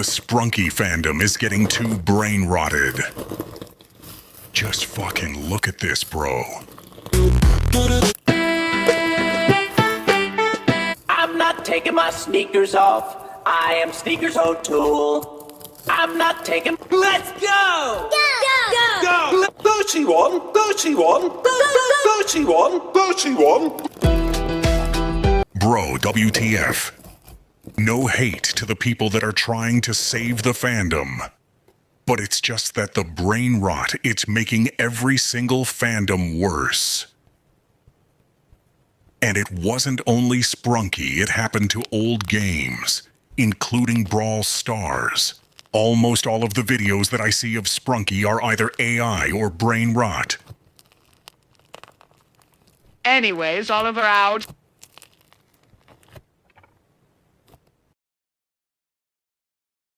The Sprunky fandom is getting too brain rotted. Just fucking look at this, bro. I'm not taking my sneakers off. I am Sneakers O'Toole. I'm not taking. Let's go! Go! 31, 31, 31, 31. Bro, WTF. No hate to the people that are trying to save the fandom. But it's just that the brain rot, it's making every single fandom worse. And it wasn't only Sprunky, it happened to old games, including Brawl Stars. Almost all of the videos that I see of Sprunky are either AI or brain rot. Anyways, Oliver out.